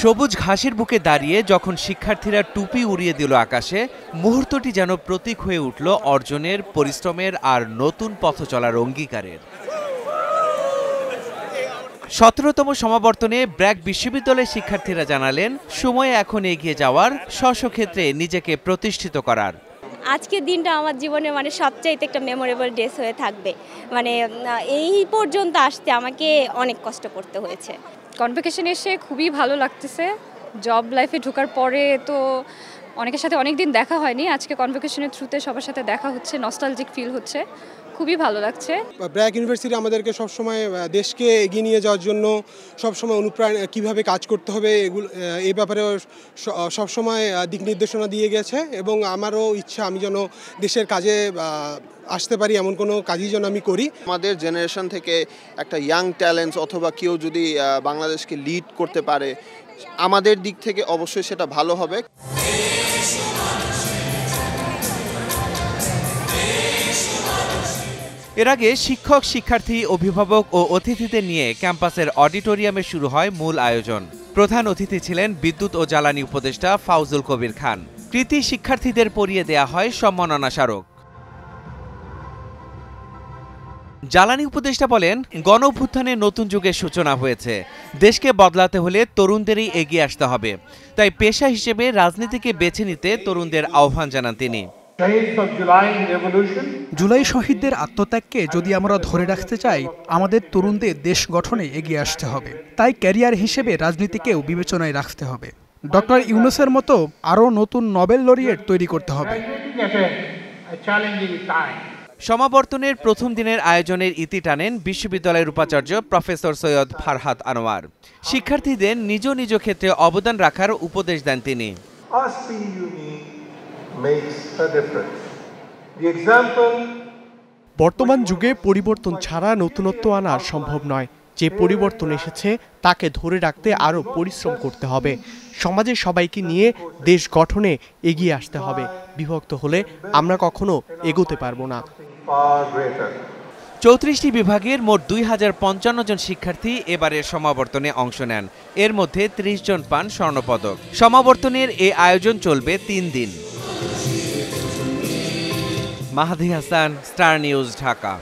সবুজ ঘাসের বুকে দাঁড়িয়ে যখন শিক্ষার্থীরা টুপি উড়িয়ে দিল আকাশে, মুহূর্তটি যেন প্রতীক হয়ে উঠল অর্জনের, পরিশ্রমের আর নতুন পথ চলার অঙ্গীকারের। ১৭তম সমাবর্তনে ব্র্যাক বিশ্ববিদ্যালয়ের শিক্ষার্থীরা জানালেন, সময় এখন এগিয়ে যাওয়ার, স্ব-স্ব-ক্ষেত্রে নিজেকে প্রতিষ্ঠিত করার। আজকের দিনটা আমার জীবনে সবচাইতে একটা মেমোরেবল ডেস হয়ে থাকবে। এই পর্যন্ত আসতে আমাকে অনেক কষ্ট করতে হয়েছে। কনভোকেশনে এসে খুবই ভালো লাগতেছে। জব লাইফে ঢোকার পরে তো অনেকের সাথে অনেক দিন দেখা হয়নি, আজকে কনভোকেশনের থ্রুতে সবার সাথে দেখা হচ্ছে, নস্টালজিক ফিল হচ্ছে, খুবই ভালো লাগছে। ব্র্যাক ইউনিভার্সিটি আমাদেরকে সবসময় দেশকে এগিয়ে নিয়ে যাওয়ার জন্য সবসময় অনুপ্রাণ কীভাবে কাজ করতে হবে এই ব্যাপারে সবসময় দিক নির্দেশনা দিয়ে গেছে এবং আমারও ইচ্ছা আমি যেন দেশের কাজে আসতে পারি, এমন কোনো কাজই যেন আমি করি। আমাদের জেনারেশন থেকে একটা ইয়াং ট্যালেন্টস অথবা কেউ যদি বাংলাদেশকে লিড করতে পারে, আমাদের দিক থেকে অবশ্যই সেটা ভালো হবে। এর আগে শিক্ষক, শিক্ষার্থী, অভিভাবক ও অতিথিদের নিয়ে ক্যাম্পাসের অডিটোরিয়ামে শুরু হয় মূল আয়োজন। প্রধান অতিথি ছিলেন বিদ্যুৎ ও জ্বালানি উপদেষ্টা ফাউজুল কবির খান। কৃতি শিক্ষার্থীদের পরিয়ে দেয়া হয় সম্মাননা স্মারক। জ্বালানি উপদেষ্টা বলেন, গণঅভ্যুত্থানের নতুন যুগের সূচনা হয়েছে। দেশকে বদলাতে হলে তরুণদেরই এগিয়ে আসতে হবে। তাই পেশা হিসেবে রাজনীতিকে বেছে নিতে তরুণদের আহ্বান জানান তিনি। জুলাই শহীদদের আত্মত্যাগকে যদি আমরা ধরে রাখতে চাই, আমাদের তরুণদের দেশ গঠনে এগিয়ে আসতে হবে। তাই ক্যারিয়ার হিসেবে রাজনীতিকেও বিবেচনায় রাখতে হবে। ডক্টর ইউনূসের মতো আরও নতুন নোবেল লরিয়েট তৈরি করতে হবে। সমাবর্তনের প্রথম দিনের আয়োজনের ইতি টানেন বিশ্ববিদ্যালয়ের উপাচার্য প্রফেসর সৈয়দ ফারহাদ আনোয়ার। শিক্ষার্থীদের নিজ নিজ ক্ষেত্রে অবদান রাখার উপদেশ দেন তিনি। বর্তমান যুগে পরিবর্তন ছাড়া নতুনত্ব আনা সম্ভব নয়। যে পরিবর্তন এসেছে তাকে ধরে রাখতে আরও পরিশ্রম করতে হবে। সমাজের সবাইকে নিয়ে দেশ গঠনে এগিয়ে আসতে হবে। বিভক্ত হলে আমরা কখনো এগোতে পারবো না। ৩৪টি বিভাগের মোট ২০৫৫ জন শিক্ষার্থী এবারের সমাবর্তনে অংশ নেন। এর মধ্যে ৩০ জন পান স্বর্ণপদক। সমাবর্তনের এই আয়োজন চলবে ৩ দিন। মাহাদি হাসান, স্টার নিউজ, ঢাকা।